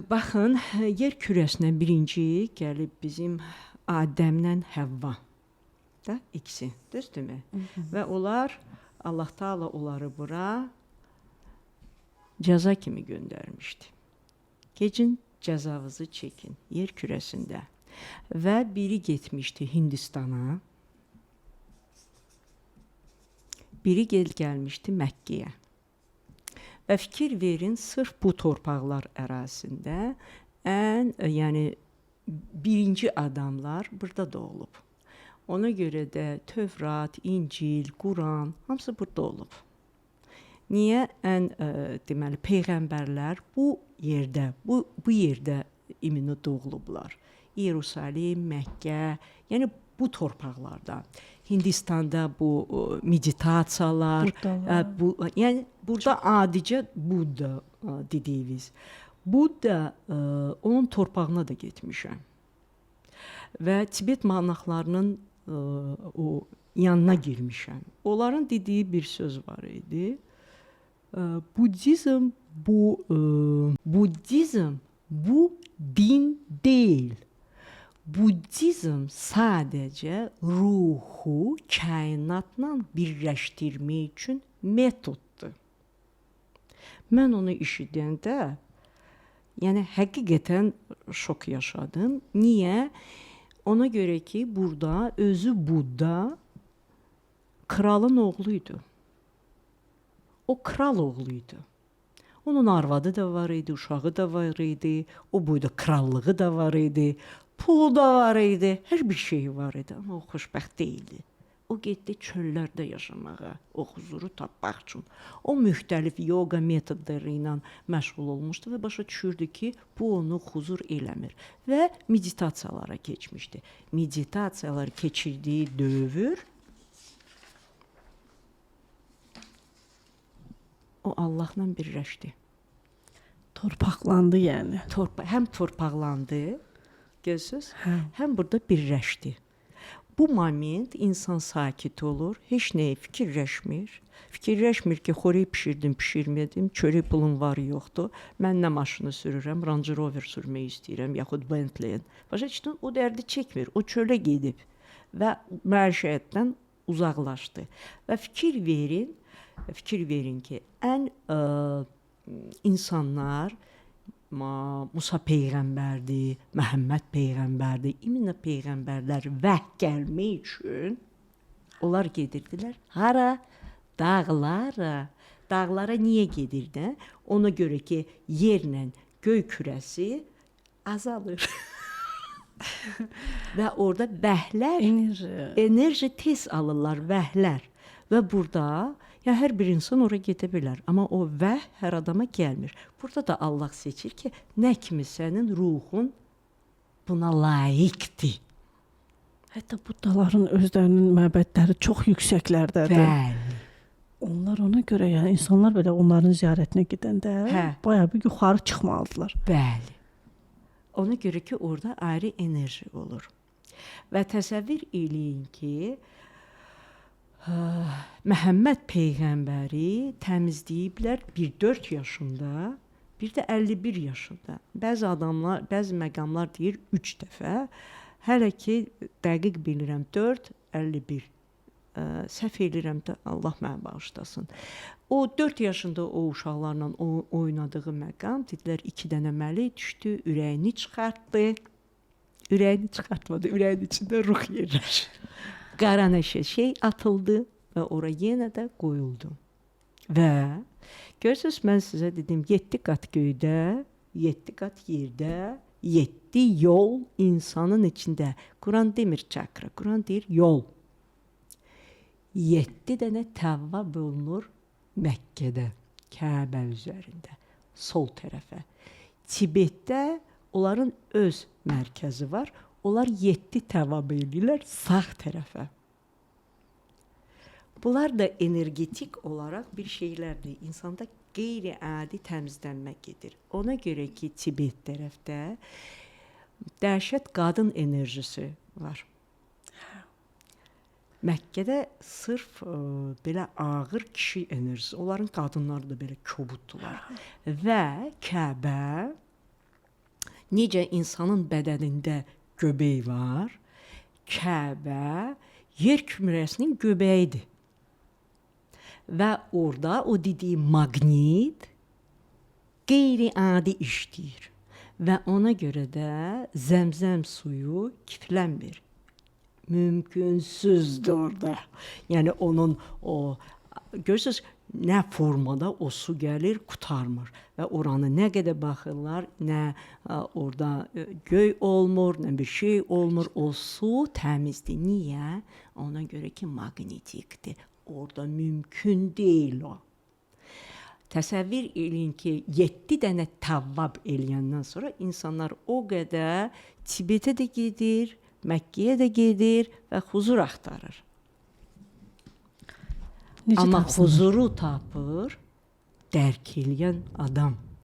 Baxın, yer kürəsinə birinci gəlib bizim Adəmlə Həvva da ikisi, düzdürmü? Və onlar Allah Taala onları bura cəza kimi göndərmişdi. Keçin cəzanızı çəkin yer kürəsində. Və biri getmişdi Hindistana. Biri gəlmişdi Məkkəyə. Və fikir verin, sırf bu torpaqlar ərazisində yəni birinci adamlar burada doğulub. Ona görə də Tövrat, İncil, Quran hamısı burada olub. Niyə deməli peyğəmbərlər bu yerdə imini doğulublar. Yerusalim, Məkkə, yəni bu torpaqlarda. Hindistanda bu meditasiyalar, yəni burada adicə Budda dediyimiz. Budda onun torpağına da getmişəm. Və Tibet monahlarının o yanına girmişəm. Onların dediyi bir söz var idi. Budizm bu din deyil. Budizm sadəcə ruhu kainatla birləşdirmək üçün metoddur. Mən onu eşidəndə, yəni həqiqətən şok yaşadım. Niyə? Ona görə ki, burada özü Budda kralın oğluydu. O kral oğluydu. Onun arvadı da var idi, uşağı da var idi, o boyda krallığı da var idi. Pulu da var idi, hər bir şey var idi, amma o xoşbəxt deyildi. O getdi çöllərdə yaşamağa, o huzuru tapmaq üçün. O müxtəlif yoga metodları ilə məşğul olmuşdu və başa düşürdü ki, bu onu huzur eləmir və meditasiyalara keçmişdi. Meditasiyalar keçirdiyi dövr o Allahla birləşdi. Torpaqlandı yəni. Həm torpaqlandı, görürsüz? Həm burada birləşdi. Bu moment insan sakit olur, heç nəyə fikirləşmir. Fikirləşmir ki, xörək bişirdim, bişirmədim, çörək pulum var, yoxdur. Mən nə maşını sürürəm, Range Rover sürmək istəyirəm, yaxud Bentley. Başa düşdün, o dərdi çəkmir, o çölə gedib və məişətdən uzaqlaşdı. Və fikir verin ki, ən insanlar Musa peyğəmbərdir, Məhəmməd peyğəmbərdir, İminə peyğəmbərlər vəh gəlmək üçün onlar gedirdilər. Hara? Dağlara. Dağlara niyə gedirdi? Ona görə ki, yerlə göy kürəsi azalır. Və orada vəhlər, enerji tez alırlar, vəhlər. Və burada hər bir insan ora gedə bilər, amma o vəh hər adama gəlmir. Burada da Allah seçir ki, nə kimi sənin ruhun buna layiqdir. Hətta buddaların özlərinin məbədləri çox yüksəklərdədir. Bəli. Onlar ona görə, yəni insanlar belə onların ziyarətinə gedəndə bayağı bir yuxarı çıxmalıdırlar. Bəli. Ona görə ki, orada ayrı enerji olur. Və təsəvvür eləyin ki, Məhəmməd peyğəmbəri təmizləyiblər 4 yaşında, bir də 51 yaşında. Bəzi məqamlar deyir 3 dəfə. Hələ ki dəqiq bilirəm 4, 51. Səhv eləyirəm də Allah mənə bağışlasın. O 4 yaşında o uşaqlarla oynadığı məqam dedilər 2 dənə mələk düşdü, ürəyini çıxartdı. Ürəyini çıxartmadı, ürəyin içində ruh yerləşir. Qara şey atıldı və ora yenə də qoyuldu. Və görürsünüz, mən sizə dedim 7 qat göydə, 7 qat yerdə, 7 yol insanın içində. Quran demir çakra, Quran deyir yol. 7 dənə təvva bölünür Məkkədə, Kəbə üzərində, sol tərəfə. Tibetdə onların öz mərkəzi var. Onlar 7 təvab edirlər sağ tərəfə. Bunlar da energetik olaraq bir şeylərdir. İnsanda qeyri-adi təmizlənmə gedir. Ona görə ki, Tibet tərəfdə dəhşət qadın enerjisi var. Məkkədə sırf belə ağır kişi enerjisi, onların qadınları da belə kobuddular. Və Kəbə Necə insanın bədənində göbək var, Kəbə yer kürəsinin göbəyidir. Və orada o dediyi maqnit qeyri-adi işləyir. Və ona görə də zəmzəm suyu kiflənmir. Mümkünsüzdür orada. Yəni onun o görürsüz nə formada o su gəlir, qurtarmır və oranı nə qədər baxırlar, nə orada göy olmur, nə bir şey olmur. O su təmizdir. Niyə? Ona görə ki, maqnetikdir. Orada mümkün deyil o. Təsəvvür eləyin ki, 7 dənə tavvab eləyəndən sonra insanlar o qədər Tibetə də gedir, Məkkəyə də gedir və huzur axtarır. Necə Amma tapsınlar? huzuru tapır dərk eləyən adam.